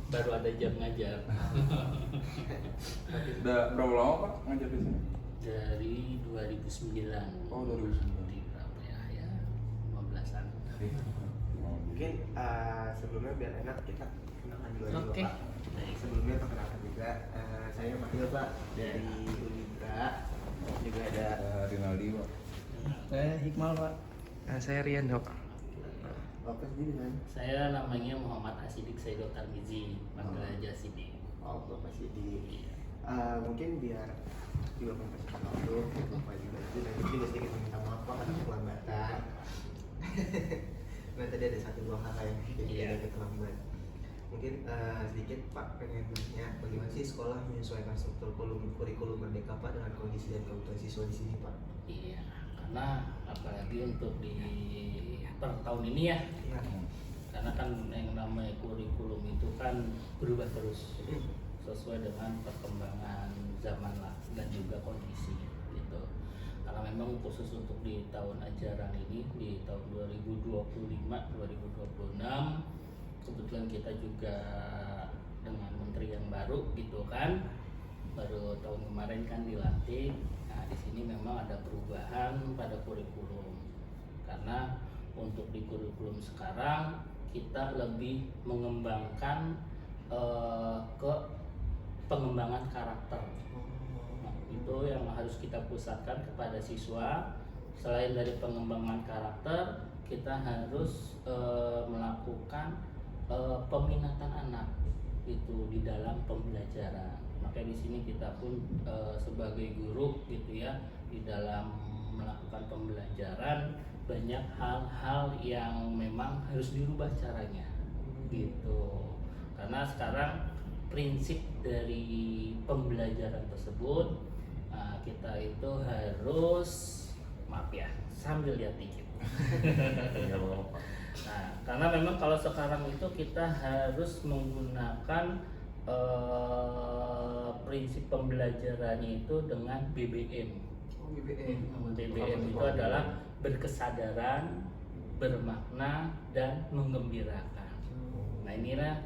baru ada jam ngajar. Udah berapa lama Pak ngajar di sini? Dari 2009. Oh, 2009. Di berapa ya 15-an. Mungkin sebelumnya biar enak kita kenalan dulu dulu Oke. Pak. Sebelumnya perkenalkan juga saya Mahil Pak dari Unibra, juga ada Rinaldi Pak. Saya Hikmal Pak. saya Rian Dok. Bapak sendiri kan? Saya namanya Muhammad Asidik Saido Tarmizi, panggil aja Sidik. Oh Bapak Sidi. Iya. Mungkin biar juga mempercepat waktu, Bapak juga itu dan juga sedikit meminta maaf Pak karena kelambatan. Nah tadi ada satu dua hal yang Iya. agak terlambat. Mungkin sedikit Pak pengen nanya bagaimana sih sekolah menyesuaikan struktur kurikulum Merdeka Pak dengan kondisi dan kebutuhan siswa di sini Pak? Iya, karena apalagi untuk di per tahun ini ya, Iya. karena kan yang namanya kurikulum itu kan berubah terus sesuai dengan perkembangan zaman lah dan juga kondisi gitu. Karena memang khusus untuk di tahun ajaran ini di tahun 2025-2026 kebetulan kita juga dengan menteri yang baru gitu kan, baru tahun kemarin kan dilantik. Nah di sini memang ada perubahan pada kurikulum karena untuk di kurikulum sekarang kita lebih mengembangkan ke pengembangan karakter. Nah, itu yang harus kita pusatkan kepada siswa. Selain dari pengembangan karakter, kita harus melakukan peminatan anak itu di dalam pembelajaran. Makanya di sini kita pun sebagai guru gitu ya, di dalam melakukan pembelajaran banyak hal-hal yang memang harus dirubah caranya gitu. Karena sekarang prinsip dari pembelajaran tersebut kita itu harus, maaf ya sambil lihat dikit. Nah, karena memang kalau sekarang itu kita harus menggunakan prinsip pembelajarannya itu dengan BBM. Oh BBM. BBM itu adalah berkesadaran, bermakna, dan menggembirakan. Nah inilah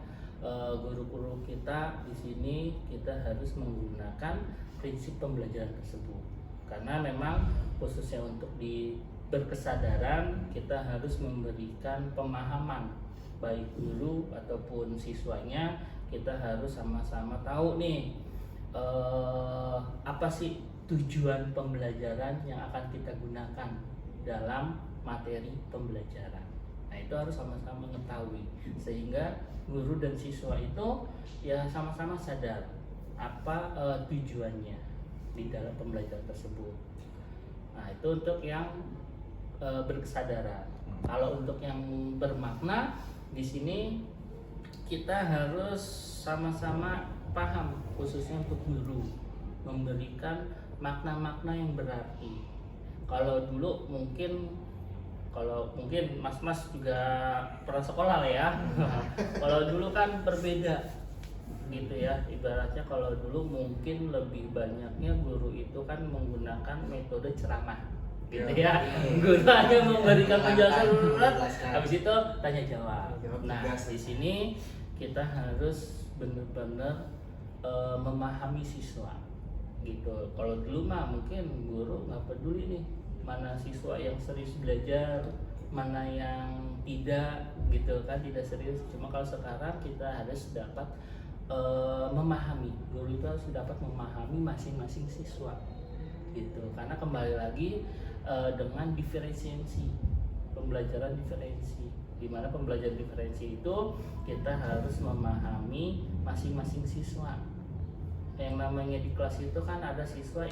guru-guru kita di sini kita harus menggunakan prinsip pembelajaran tersebut. Karena memang khususnya untuk di berkesadaran kita harus memberikan pemahaman baik guru ataupun siswanya. Kita harus sama-sama tahu nih apa sih tujuan pembelajaran yang akan kita gunakan dalam materi pembelajaran. Nah itu harus sama-sama mengetahui sehingga guru dan siswa itu ya sama-sama sadar apa tujuannya di dalam pembelajaran tersebut. Nah itu untuk yang berkesadaran. Kalau untuk yang bermakna di sini kita harus sama-sama paham, khususnya untuk guru memberikan makna-makna yang berarti. Kalau dulu mungkin mas-mas juga pernah sekolah lah ya. Kalau dulu kan berbeda gitu ya, ibaratnya kalau dulu mungkin lebih banyaknya guru itu kan menggunakan metode ceramah gitu ya. Guru hanya memberikan penjelasan habis itu tanya jawab. Nah di sini kita harus benar-benar memahami siswa gitu. Kalau dulu mah mungkin guru nggak peduli nih mana siswa yang serius belajar, mana yang tidak gitu kan, tidak serius. Cuma kalau sekarang kita harus dapat memahami, guru itu harus dapat memahami masing-masing siswa gitu. Karena kembali lagi dengan diferensiasi, pembelajaran diferensi, di mana pembelajaran diferensi itu kita harus memahami masing-masing siswa. Yang namanya di kelas itu kan ada siswa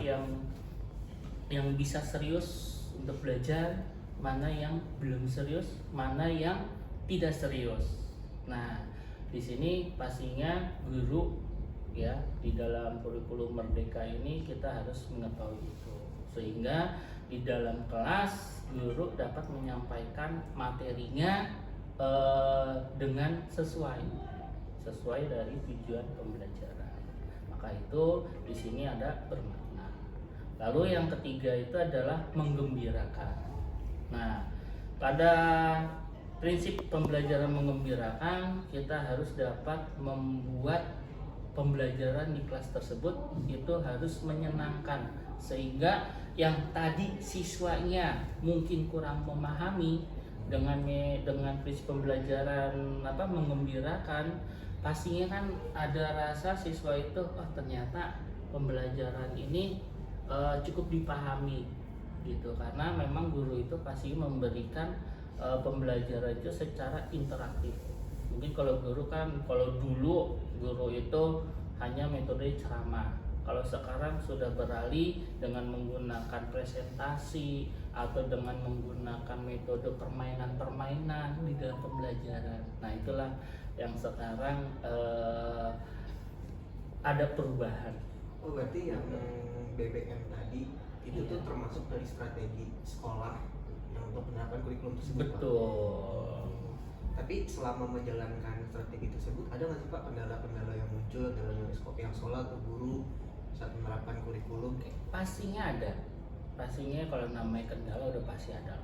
yang bisa serius untuk belajar, mana yang belum serius, mana yang tidak serius. Nah, di sini pastinya guru ya di dalam kurikulum Merdeka ini kita harus mengetahui itu sehingga di dalam kelas guru dapat menyampaikan materinya dengan sesuai dari tujuan pembelajaran. Maka itu di sini ada bermakna. Lalu yang ketiga itu adalah menggembirakan. Nah, pada prinsip pembelajaran menggembirakan, kita harus dapat membuat pembelajaran di kelas tersebut itu harus menyenangkan, sehingga yang tadi siswanya mungkin kurang memahami dengan prinsip pembelajaran menggembirakan, pastinya kan ada rasa siswa itu ternyata pembelajaran ini cukup dipahami gitu, karena memang guru itu pasti memberikan pembelajaran itu secara interaktif. Mungkin kalau dulu guru itu hanya metode ceramah. Kalau sekarang sudah beralih dengan menggunakan presentasi atau dengan menggunakan metode permainan-permainan di dalam pembelajaran. Nah, itulah yang sekarang ada perubahan. Oh, berarti yang BBM tadi itu Iya. tuh termasuk dari strategi sekolah yang untuk penerapan kurikulum tersebut, Pak? Betul. Tapi selama menjalankan strategi tersebut ada nggak sih Pak kendala-kendala yang muncul dalam yang sekolah atau guru saat menerapkan kurikulum? Pastinya ada. Pastinya kalau namanya kendala udah pasti ada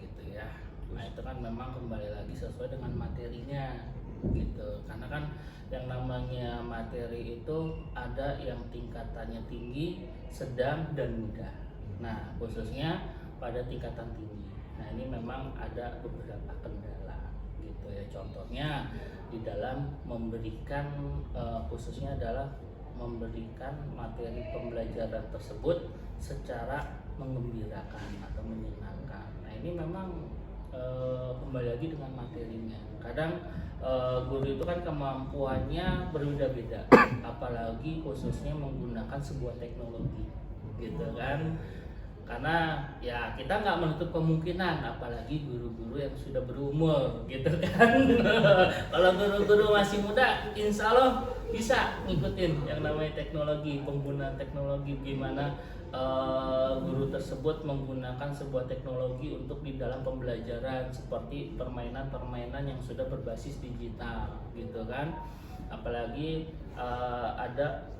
gitu ya. Nah, itu kan memang kembali lagi sesuai dengan materinya gitu. Karena kan yang namanya materi itu ada yang tingkatannya tinggi, sedang, dan mudah. Nah, khususnya pada tingkatan tinggi. Nah, ini memang ada beberapa kendala gitu ya. Contohnya di dalam memberikan khususnya adalah memberikan materi pembelajaran tersebut secara menggembirakan atau menyenangkan. Nah, ini memang kembali lagi dengan materinya. Kadang guru itu kan kemampuannya berbeda-beda, apalagi khususnya menggunakan sebuah teknologi gitu kan. Karena ya kita nggak menutup kemungkinan, apalagi guru-guru yang sudah berumur gitu kan. Kalau guru-guru masih muda, insya Allah bisa ngikutin yang namanya teknologi, penggunaan teknologi, gimana guru tersebut menggunakan sebuah teknologi untuk di dalam pembelajaran, seperti permainan-permainan yang sudah berbasis digital gitu kan. Apalagi ada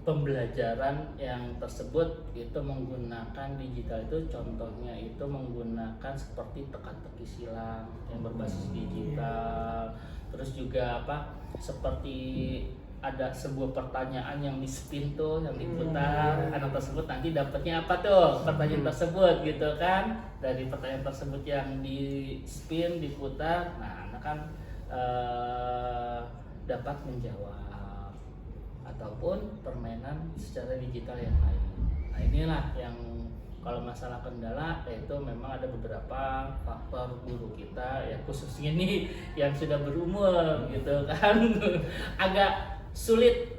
pembelajaran yang tersebut itu menggunakan digital, itu contohnya itu menggunakan seperti teka-teki silang yang berbasis digital. Terus juga seperti ada sebuah pertanyaan yang di spin tuh, yang diputar, anak tersebut nanti dapatnya apa tuh pertanyaan tersebut gitu kan. Dari pertanyaan tersebut yang di spin, diputar, nah anak kan dapat menjawab, ataupun permainan secara digital yang lain. Nah, inilah yang kalau masalah kendala, yaitu memang ada beberapa faktor guru kita ya, khususnya nih yang sudah berumur gitu kan, agak sulit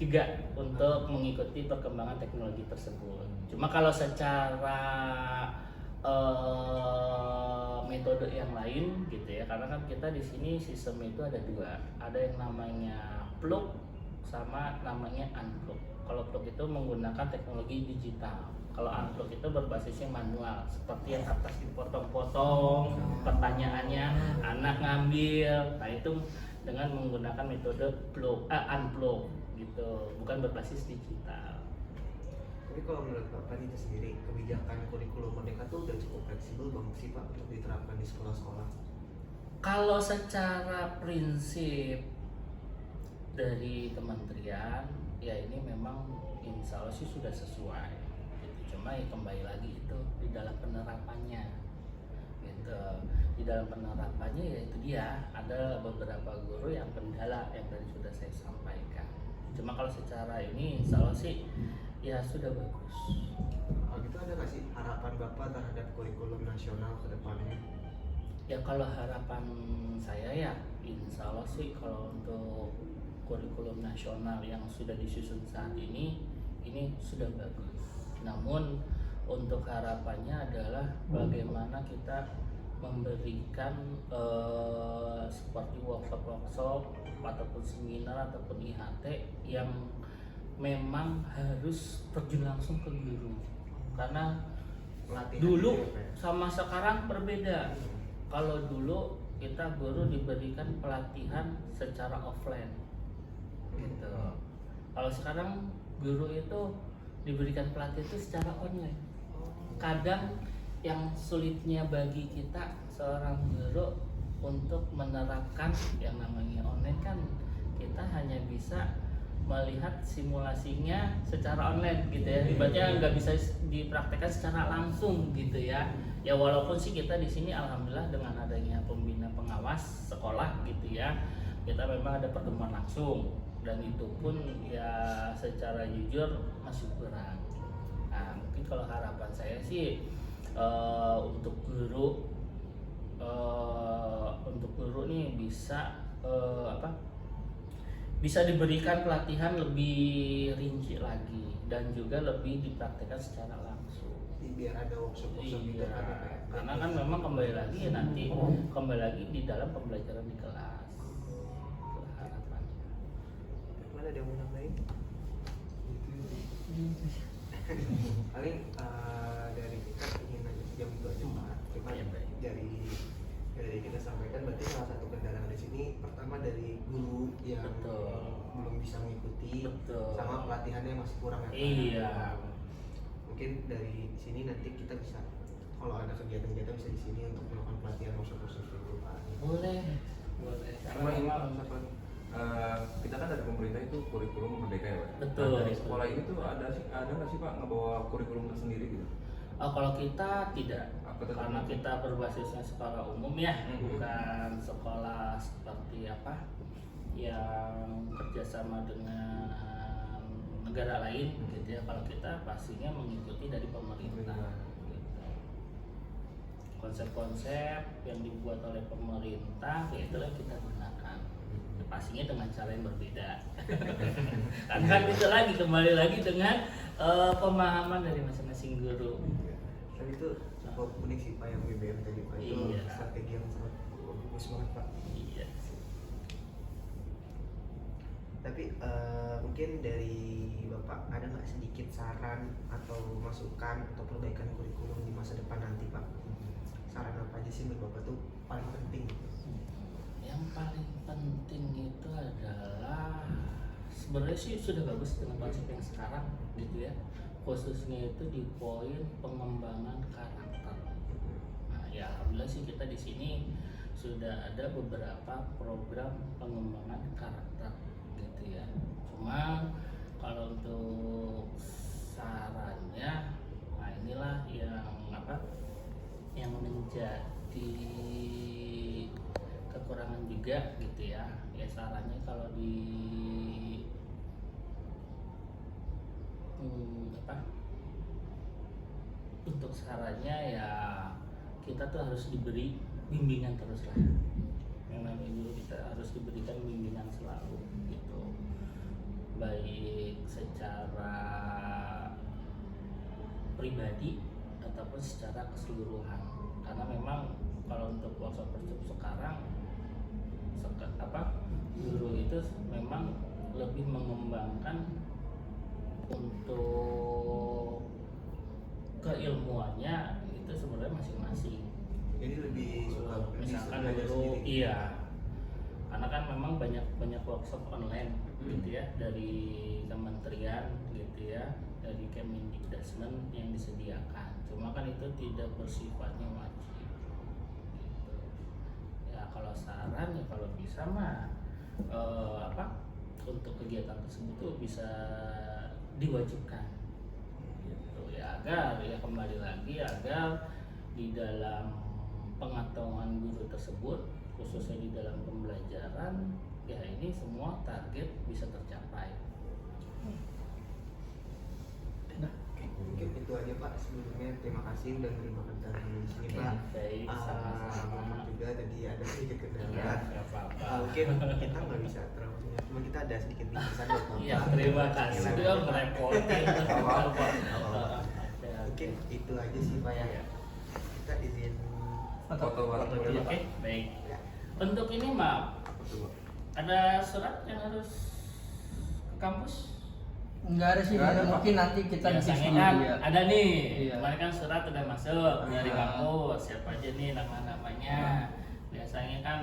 juga untuk mengikuti perkembangan teknologi tersebut. Cuma kalau secara metode yang lain gitu ya, karena kan kita di sini sistem itu ada dua, ada yang namanya plug sama namanya unplug. Kalau plug itu menggunakan teknologi digital, kalau unplug itu berbasisnya manual, seperti yang atas dipotong-potong pertanyaannya, anak ngambil. Nah, itu dengan menggunakan metode unplug gitu, bukan berbasis digital. Tapi kalau menurut Bapak itu sendiri, kebijakan kurikulum merdeka tuh udah cukup fleksibel banget sih Pak untuk diterapkan di sekolah-sekolah? Kalau secara prinsip dari kementerian ya, ini memang insya Allah sih sudah sesuai gitu. Cuma ya kembali lagi itu di dalam penerapannya gitu. Di dalam penerapannya ya itu dia, ada beberapa guru yang kendala yang tadi sudah saya sampaikan. Cuma kalau secara ini insya Allah sih ya sudah bagus. Kalau gitu ada nggak sih harapan Bapak terhadap kurikulum nasional ke depannya? Ya kalau harapan saya ya insya Allah sih kalau untuk kurikulum nasional yang sudah disusun saat ini sudah bagus. Namun untuk harapannya adalah bagaimana kita memberikan seperti workshop ataupun seminar ataupun IHT yang memang harus terjun langsung ke guru. Karena Pelatihan dulu gitu ya, Pak? sama sekarang berbeda. Kalau dulu kita guru diberikan pelatihan secara offline gitu. Kalau sekarang guru itu diberikan pelatihan itu secara online. Kadang yang sulitnya bagi kita seorang guru untuk menerapkan yang namanya online kan kita hanya bisa melihat simulasinya secara online gitu ya, ibaratnya nggak bisa dipraktekkan secara langsung gitu ya. Ya walaupun sih kita di sini alhamdulillah dengan adanya pembina pengawas sekolah gitu ya, kita memang ada pertemuan langsung dan itu pun ya secara jujur masih kurang. Nah, mungkin kalau harapan saya sih untuk guru nih bisa bisa diberikan pelatihan lebih rinci lagi dan juga lebih dipraktekkan secara langsung. Biar ada workshop gitu Iya, kan ya, Pak, ya. karena kan memang kembali lagi ya nanti kembali lagi di dalam pembelajaran di kelas. Itu harapannya. Mana ada yang mau nambahin? Paling dari kita ingin nanya sejam itu aja Pak. Cuma Iya, baik. dari kita sampaikan berarti salah satu kendala di sini pertama dari guru yang Betul. belum bisa mengikuti, Betul. sama pelatihannya masih kurang ya Pak. Iya. Mungkin dari sini nanti kita bisa kalau ada kegiatan-kegiatan bisa di sini untuk melakukan pelatihan workshop itu Pak. Boleh. Sama ini Pak, kita kan dari pemerintah itu kurikulum merdeka ya Pak. Betul. Nah, dari sekolah ini tuh ada nggak sih Pak ngebawa kurikulum tersendiri gitu? Kalau kita tidak, Apa tetap? karena kita berbasisnya sekolah umum ya, Mhm. bukan sekolah seperti apa yang kerjasama dengan negara lain gitu ya. Kalau kita pastinya mengikuti dari pemerintah. Gitu. Konsep-konsep yang dibuat oleh pemerintah, ya itulah yang kita gunakan. Ya, pastinya dengan cara yang berbeda. Karena kan itu lagi kembali lagi dengan pemahaman dari masing-masing guru. Tapi itu cukup unik sih Pak yang BBM tadi Pak. Itu Iya. strategi yang sangat bagus banget Pak. Iya. Tapi mungkin dari Bapak ada nggak sedikit saran atau masukan atau perbaikan kurikulum di masa depan nanti Pak? Saran apa aja sih menurut Bapak tuh paling penting? Yang paling penting itu adalah sebenarnya sih sudah bagus dengan konsep yang sekarang gitu ya, khususnya itu di poin pengembangan karakter. Nah ya alhamdulillah sih kita di sini sudah ada beberapa program pengembangan karakter gitu ya. Cuma kalau untuk sarannya, nah inilah yang menjadi kekurangan juga gitu ya. Ya sarannya kalau di untuk sarannya ya kita tuh harus diberi bimbingan terus lah. Yang namanya dulu kita harus diberikan bimbingan selalu gitu, baik secara pribadi ataupun secara keseluruhan. Karena memang kalau untuk workshop sekarang guru itu memang lebih mengembangkan untuk keilmuannya itu sebenarnya masing-masing. Jadi lebih suka Misalkan belajar dulu sendiri. iya, karena kan memang banyak workshop online gitu ya, dari kementerian gitu ya, dari Kemendikbudrismen yang disediakan. Cuma kan itu tidak bersifatnya wajib gitu. Ya kalau saran ya kalau bisa mah untuk kegiatan tersebut tuh bisa diwajibkan gitu ya, agar ya kembali lagi agar di dalam pengetahuan guru tersebut khususnya di dalam pembelajaran ya ini semua target bisa tercapai. Mungkin itu aja Pak. Sebelumnya terima kasih udah menerima kedatangan di sini Pak. Baik, sama-sama. Mohon juga tadi ada sedikit Ya, kendala. nggak apa-apa. Mungkin kita nggak bisa terlalu banyak, cuma kita ada sedikit bingkisan buat Bapak. Iya, terima kasih sudah merepotin. Apa-apa. Ya, Mungkin itu aja sih Pak ya. Iya. Kita izin Foto bareng dulu, Oke, Pak. baik. Ya. Untuk ini maaf, Betul, Pak. ada surat yang harus ke kampus? Enggak ada sih, Nggak ada, Pak. mungkin nanti kita Biasanya bikin kan dulu ya. ada nih, Iya. kemarin kan surat udah masuk dari Iya. kampus, siapa aja nih nama-namanya. Biasanya kan